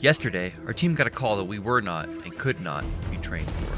Yesterday, our team got a call that we were not and could not be trained for.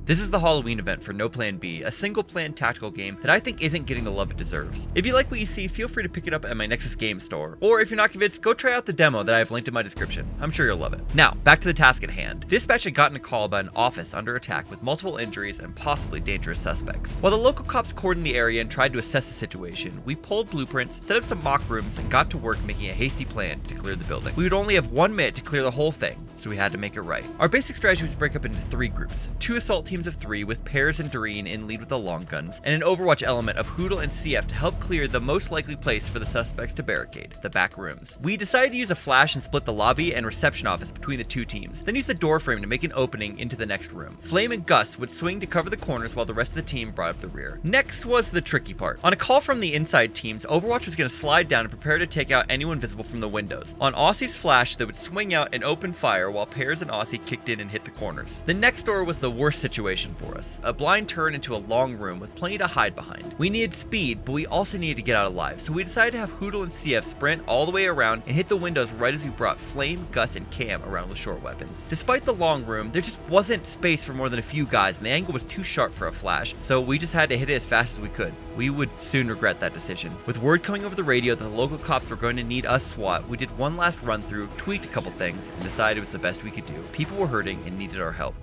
This is the Halloween event for No Plan B, a single-plan tactical game that I think isn't getting the love it deserves. If you like what you see, feel free to pick it up at my Nexus game store, or if you're not convinced, go try out the demo that I have linked in my description. I'm sure you'll love it. Now, back to the task at hand. Dispatch had gotten a call about an office under attack with multiple injuries and possibly dangerous suspects. While the local cops cordoned the area and tried to assess the situation, we pulled blueprints, set up some mock rooms, and got to work making a hasty plan to clear the building. We would only have 1 minute to clear the whole thing, so we had to make it right. Our basic strategy was to break up into 3 groups, 2 assault teams of 3 with Pears and Doreen in lead with the long guns, and an Overwatch element of Hoodle and CF to help clear the most likely place for the suspects to barricade, the back rooms. We decided to use a flash and split the lobby and reception office between the 2 teams, then use the door frame to make an opening into the next room. Flame and Gus would swing to cover the corners while the rest of the team brought up the rear. Next was the tricky part. On a call from the inside teams, Overwatch was going to slide down and prepare to take out anyone visible from the windows. On Aussie's flash, they would swing out and open fire while Pears and Aussie kicked in and hit the corners. The next door was the worst situation for us. A blind turn into a long room with plenty to hide behind. We needed speed, but we also needed to get out alive, so we decided to have Hoodle and CF sprint all the way around and hit the windows right as we brought Flame, Gus, and Cam around with short weapons. Despite the long room, there just wasn't space for more than a few guys, and the angle was too sharp for a flash, so we just had to hit it as fast as we could. We would soon regret that decision. With word coming over the radio that the local cops were going to need us SWAT, we did one last run through, tweaked a couple things, and decided it was the best we could do. People were hurting and needed our help.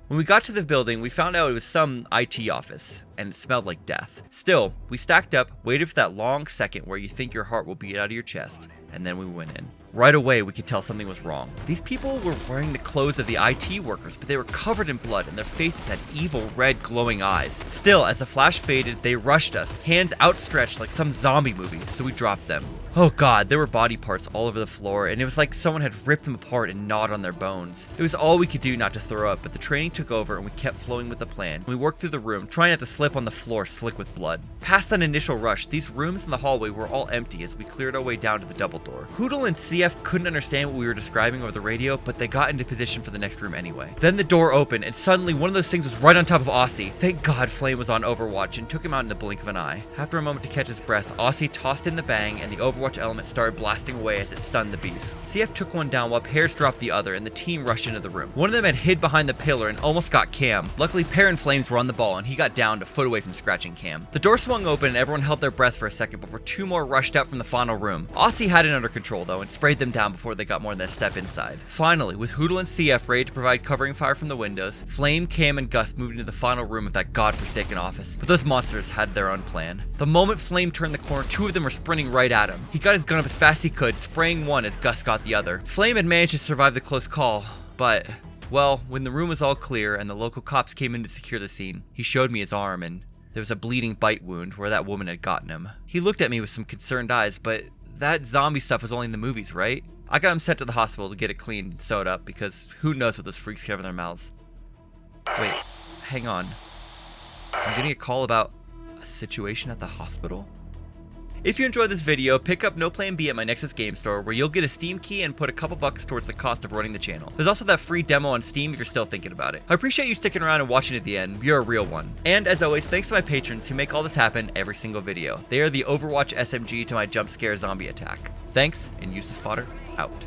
When we got to the building, we found out it was some IT office, and it smelled like death. Still, we stacked up, waited for that long second where you think your heart will beat out of your chest, and then we went in. Right away, we could tell something was wrong. These people were wearing the clothes of the IT workers, but they were covered in blood, and their faces had evil red glowing eyes. Still, as the flash faded, they rushed us, hands outstretched like some zombie movie, so we dropped them. Oh god, there were body parts all over the floor, and it was like someone had ripped them apart and gnawed on their bones. It was all we could do not to throw up, but the training took over and we kept flowing with the plan. We worked through the room, trying not to slip on the floor slick with blood. Past that initial rush, these rooms in the hallway were all empty as we cleared our way down to the double door. Hoodle and CF couldn't understand what we were describing over the radio, but they got into position for the next room anyway. Then the door opened, and suddenly one of those things was right on top of Aussie. Thank God Flame was on Overwatch and took him out in the blink of an eye. After a moment to catch his breath, Aussie tossed in the bang, and the Overwatch element started blasting away as it stunned the beast. CF took one down while Pears dropped the other, and the team rushed into the room. One of them had hid behind the pillar and almost got Cam. Luckily, Pear and Flames were on the ball, and he got down a foot away from scratching Cam. The door swung open, and everyone held their breath for a second before 2 more rushed out from the final room. Aussie had it under control, though, and sprayed them down before they got more than a step inside. Finally, with Hoodle and CF ready to provide covering fire from the windows, Flame, Cam, and Gus moved into the final room of that godforsaken office. But those monsters had their own plan. The moment Flame turned the corner, 2 of them were sprinting right at him. He got his gun up as fast as he could, spraying one as Gus got the other. Flame had managed to survive the close call, but, well, when the room was all clear and the local cops came in to secure the scene, he showed me his arm, and there was a bleeding bite wound where that woman had gotten him. He looked at me with some concerned eyes, but that zombie stuff was only in the movies, right? I got him sent to the hospital to get it cleaned and sewed up because who knows what those freaks have in their mouths. Wait, hang on. I'm getting a call about a situation at the hospital? If you enjoyed this video, pick up No Plan B at my Nexus game store where you'll get a Steam key and put a couple bucks towards the cost of running the channel. There's also that free demo on Steam if you're still thinking about it. I appreciate you sticking around and watching to the end. You're a real one. And as always, thanks to my patrons who make all this happen every single video. They are the Overwatch SMG to my jump scare zombie attack. Thanks, and UselessFodder out.